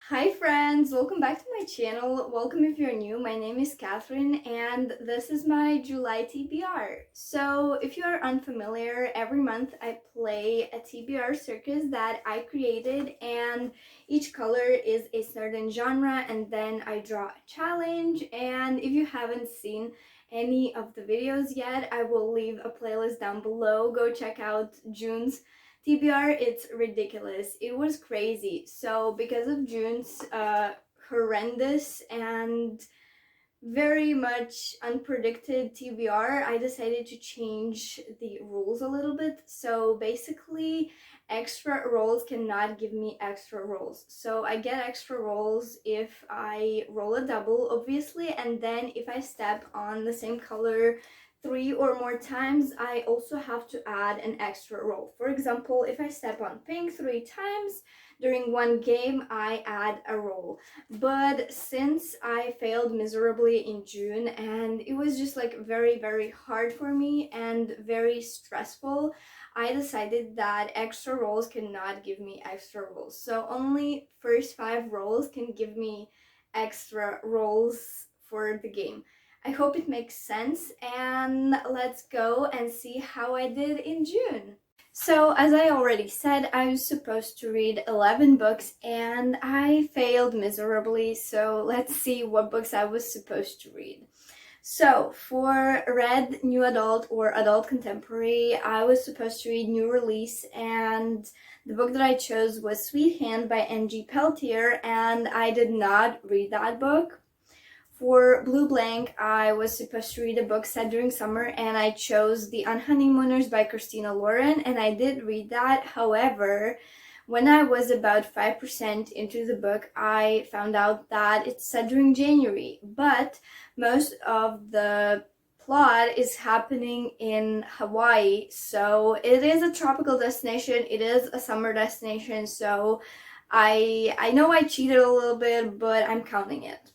Hi friends, welcome back to my channel. Welcome if you're new. My name is Catherine and this is my July TBR. So if you are unfamiliar, every month I play a TBR circus that I created, and each color is a certain genre, and then I draw a challenge. And if you haven't seen any of the videos yet, I will leave a playlist down below. Go check out June's TBR. It's ridiculous. It was crazy. So because of June's horrendous and very much unpredicted TBR, I decided to change the rules a little bit. So basically, extra rolls cannot give me extra rolls. So I get extra rolls if I roll a double, obviously, and then if I step on the same color 3 or more times, I also have to add an extra roll. For example, if I step on pink 3 times during one game, I add a roll. But since I failed miserably in June and it was just like very hard for me and very stressful, I decided that extra rolls cannot give me extra rolls. So only first 5 rolls can give me extra rolls for the game. I hope it makes sense, and let's go and see how I did in June. So, as I already said, I was supposed to read 11 books and I failed miserably, so let's see what books I was supposed to read. So, for Read New Adult or Adult Contemporary, I was supposed to read New Release, and the book that I chose was Sweet Hand by N.G. Peltier, and I did not read that book. For Blue Blank, I was supposed to read a book set during summer, and I chose The Unhoneymooners by Christina Lauren, and I did read that. However, when I was about 5% into the book, I found out that it's set during January, but most of the plot is happening in Hawaii, so it is a tropical destination, it is a summer destination, so I know I cheated a little bit, but I'm counting it.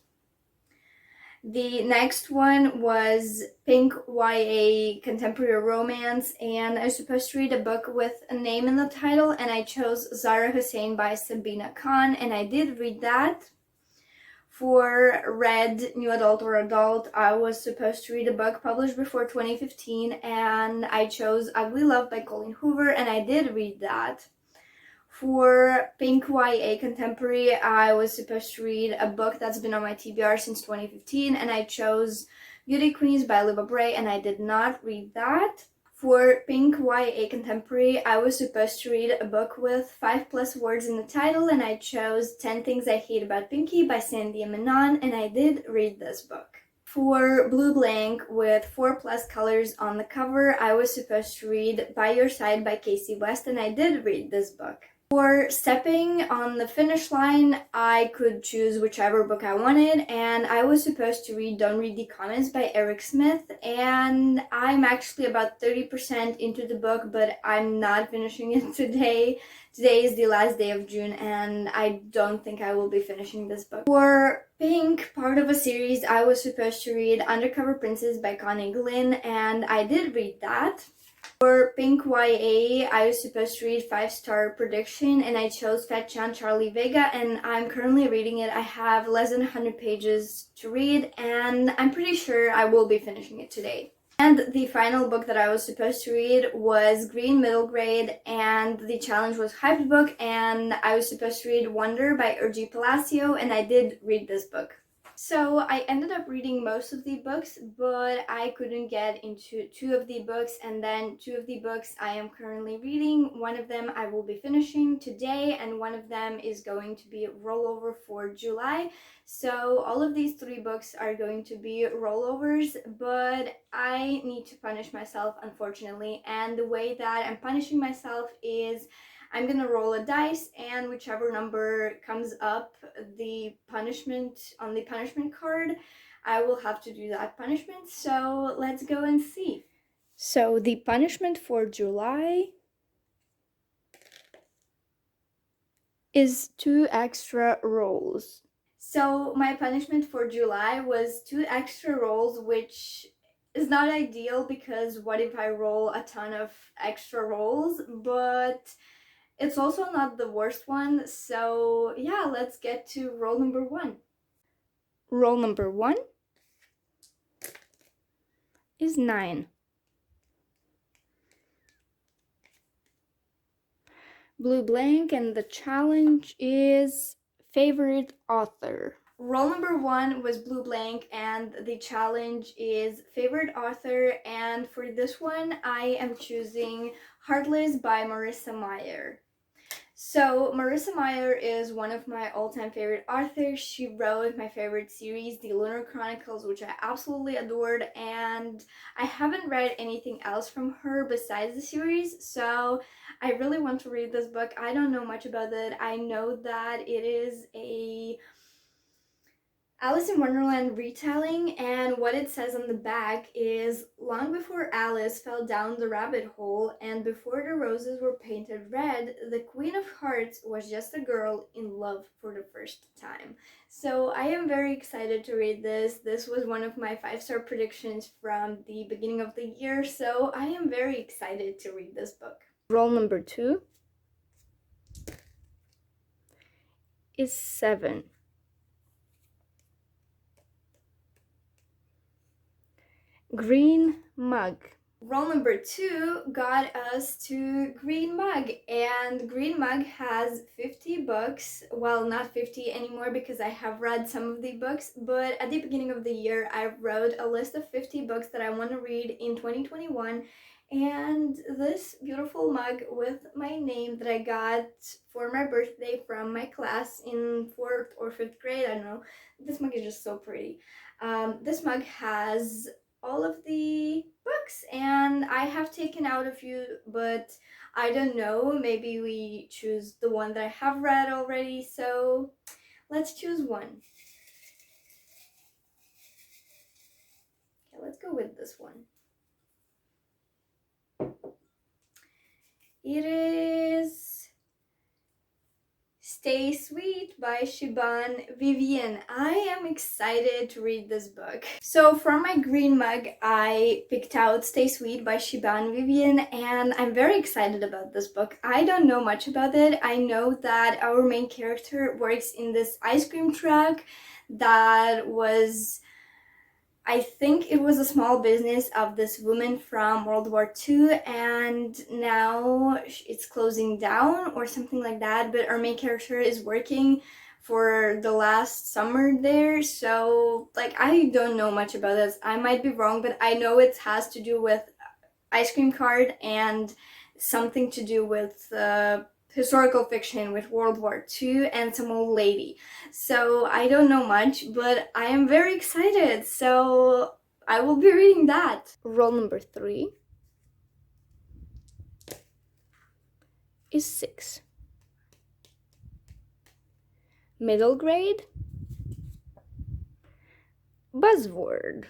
The next one was Pink YA Contemporary Romance, and I was supposed to read a book with a name in the title, and I chose Zara Hussein by Sabina Khan, and I did read that. For Read New Adult or Adult, I was supposed to read a book published before 2015, and I chose Ugly Love by Colleen Hoover, and I did read that. For Pink YA Contemporary, I was supposed to read a book that's been on my TBR since 2015, and I chose Beauty Queens by Luba Bray, and I did not read that. For Pink YA Contemporary, I was supposed to read a book with 5+ words in the title, and I chose 10 Things I Hate About Pinky by Sandy and Manon, and I did read this book. For Blue Blank, with 4+ colors on the cover, I was supposed to read By Your Side by Casey West, and I did read this book. For Stepping on the Finish Line, I could choose whichever book I wanted, and I was supposed to read Don't Read the Comments by Eric Smith, and I'm actually about 30% into the book, but I'm not finishing it today. Today is the last day of June, and I don't think I will be finishing this book. For Pink, part of a series, I was supposed to read Undercover Princess by Connie Glynn, and I did read that. For Pink YA, I was supposed to read 5-Star Prediction, and I chose Fat Chan Charlie Vega, and I'm currently reading it. I have less than 100 pages to read, and I'm pretty sure I will be finishing it today. And the final book that I was supposed to read was Green Middle Grade, and the challenge was Hyped Book, and I was supposed to read Wonder by Urgi Palacio, and I did read this book. So I ended up reading most of the books, but I couldn't get into 2 of the books, and then 2 of the books I am currently reading. One of them I will be finishing today, and one of them is going to be a rollover for July. So all of these 3 books are going to be rollovers, but I need to punish myself, unfortunately, and the way that I'm punishing myself is I'm gonna roll a dice, and whichever number comes up, the punishment on the punishment card, I will have to do that punishment. So let's go and see. So the punishment for July is 2 extra rolls. So my punishment for July was 2 extra rolls, which is not ideal because what if I roll a ton of extra rolls, but It's also not the worst one, so yeah, let's get to roll number 1. Roll number 1 is 9. Blue blank, and the challenge is favorite author. Roll number 1 was blue blank, and the challenge is favorite author, and for this one I am choosing Heartless by Marissa Meyer. So Marissa Meyer is one of my all-time favorite authors. She wrote my favorite series, The Lunar Chronicles, which I absolutely adored, and I haven't read anything else from her besides the series, so I really want to read this book. I don't know much about it. I know that it is a Alice in Wonderland retelling, and what it says on the back is, long before Alice fell down the rabbit hole and before the roses were painted red, the Queen of Hearts was just a girl in love for the first time. So I am very excited to read this. This was one of my 5-star predictions from the beginning of the year, so I am very excited to read this book. Roll number 2 is 7. Green mug. Roll number 2 got us to Green Mug, and Green Mug has 50 books. Well, not 50 anymore because I have read some of the books, but at the beginning of the year I wrote a list of 50 books that I want to read in 2021, and this beautiful mug with my name that I got for my birthday from my class in 4th or 5th grade, I don't know. This mug is just so pretty. This mug has all of the books, and I have taken out a few, but I don't know, maybe we choose the one that I have read already, so let's choose one. Okay, let's go with this one. It is Stay Sweet by Shiban Vivian. I am excited to read this book. So from my green mug, I picked out Stay Sweet by Shiban Vivian, and I'm very excited about this book. I don't know much about it. I know that our main character works in this ice cream truck that was, I think it was a small business of this woman from World War II, and now it's closing down or something like that, but our main character is working for the last summer there, so like I don't know much about this. I might be wrong, but I know it has to do with ice cream cart and something to do with historical fiction with World War II and some old lady. So I don't know much, but I am very excited, so I will be reading that. Roll number 3 is 6. Middle grade, buzzword.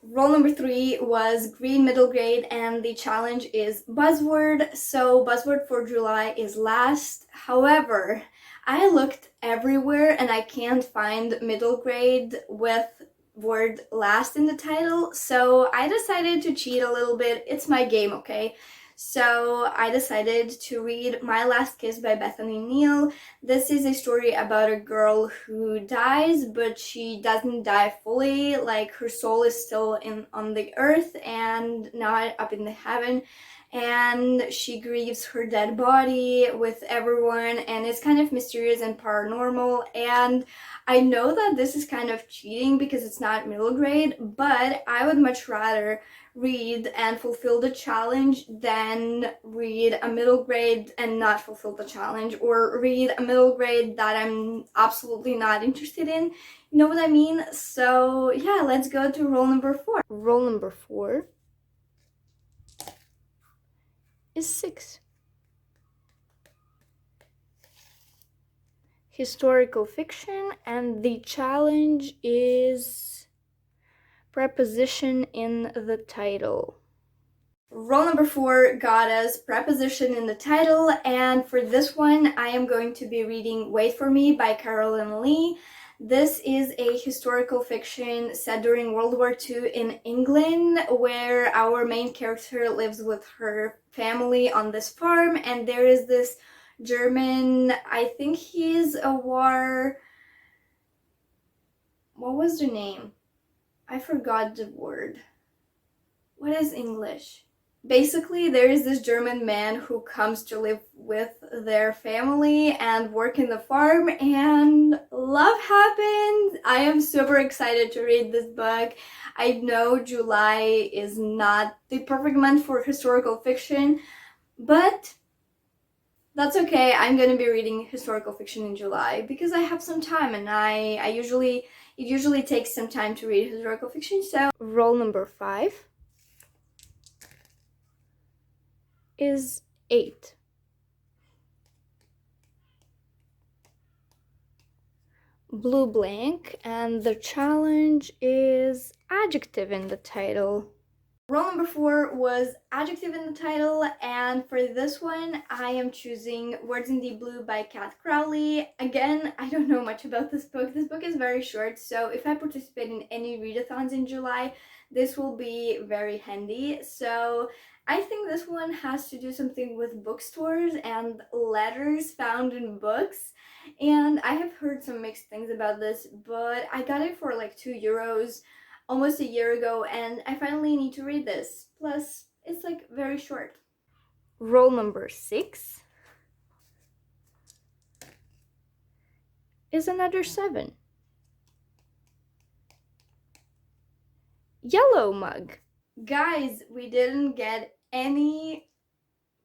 Roll number 3 was green middle grade, and the challenge is buzzword. So buzzword for July is last. However, I looked everywhere and I can't find middle grade with word last in the title. So I decided to cheat a little bit. It's my game, okay? So I decided to read My Last Kiss by Bethany Neal. This is a story about a girl who dies, but she doesn't die fully. Like, her soul is still on the earth and not up in the heaven. And she grieves her dead body with everyone, and it's kind of mysterious and paranormal. And I know that this is kind of cheating because it's not middle grade, but I would much rather read and fulfill the challenge than read a middle grade and not fulfill the challenge, or read a middle grade that I'm absolutely not interested in. You know what I mean? So yeah, let's go to roll number 4. Roll number 4 is 6. Historical fiction, and the challenge is preposition in the title. Roll number 4 got us preposition in the title, and for this one I am going to be reading Wait for Me by Carolyn Lee. This is a historical fiction set during World War II in England, where our main character lives with her family on this farm, and there is this German. I think he's a war. What was the name? I forgot the word. What is English? Basically, there is this German man who comes to live with their family and work in the farm, and love happens. I am super excited to read this book. I know July is not the perfect month for historical fiction, but that's okay. I'm gonna be reading historical fiction in July because I have some time, and it usually takes some time to read historical fiction. So roll number 5 is 8. Blue blank, and the challenge is adjective in the title. Roll number 4 was adjective in the title, and for this one I am choosing Words in Deep Blue by Kat Crowley. Again, I don't know much about this book. This book is very short, so if I participate in any readathons in July, this will be very handy. So I think this one has to do something with bookstores and letters found in books. And I have heard some mixed things about this, but I got it for like €2 almost a year ago, and I finally need to read this. Plus, it's like very short. Roll number 6 is another 7. Yellow mug. Guys, we didn't get any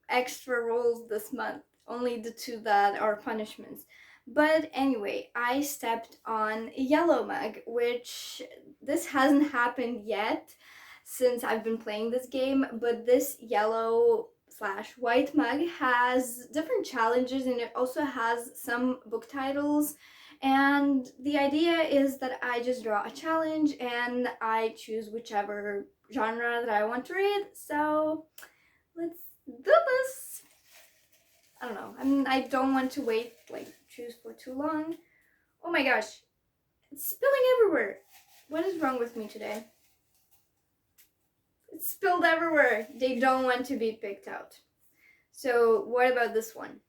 extra rolls this month, only the 2 that are punishments. But anyway, I stepped on a yellow mug, which this hasn't happened yet since I've been playing this game, but this yellow/white mug has different challenges, and it also has some book titles. And the idea is that I just draw a challenge and I choose whichever genre that I want to read. So let's do this. I don't know. I don't want to wait, like, choose for too long. Oh my gosh. It's spilling everywhere. What is wrong with me today? It's spilled everywhere. They don't want to be picked out. So what about this one?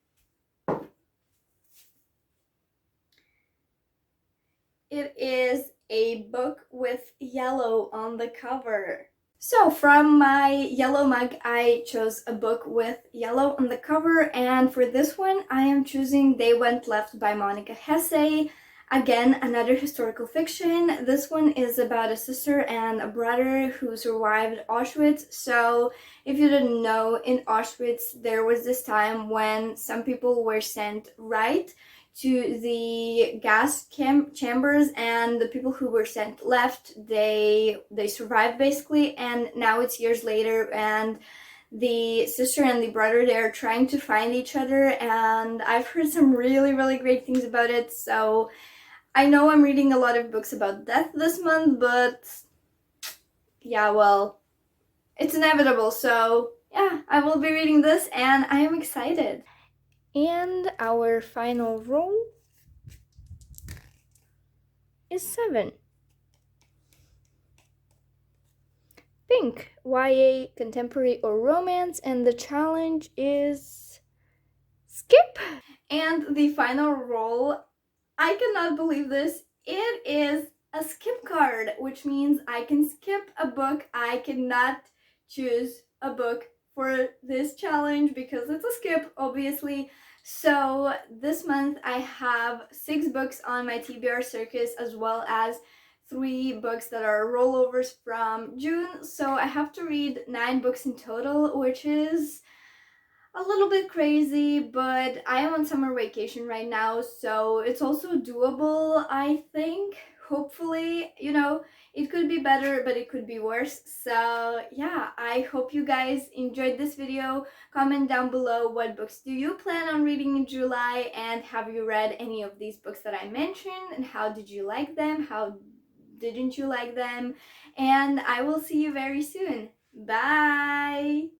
It is a book with yellow on the cover. So from my yellow mug, I chose a book with yellow on the cover, and for this one, I am choosing They Went Left by Monica Hesse. Again, another historical fiction. This one is about a sister and a brother who survived Auschwitz. So if you didn't know, in Auschwitz, there was this time when some people were sent right to the gas chambers, and the people who were sent left. They survived basically, and now it's years later, and the sister and the brother, they're trying to find each other, and I've heard some really great things about it. So I know I'm reading a lot of books about death this month, but yeah, well, it's inevitable. So yeah, I will be reading this and I am excited. And our final roll is 7. Pink, YA, contemporary or romance, and the challenge is skip. And the final roll, I cannot believe this, it is a skip card, which means I can skip a book. I cannot choose a book for this challenge because it's a skip, obviously. So this month I have 6 books on my TBR circus, as well as 3 books that are rollovers from June. So I have to read 9 books in total, which is a little bit crazy, but I am on summer vacation right now, so it's also doable, I think. Hopefully, you know, it could be better, but it could be worse. So yeah, I hope you guys enjoyed this video. Comment down below, what books do you plan on reading in July, and have you read any of these books that I mentioned, and how did you like them, how didn't you like them? And I will see you very soon. Bye!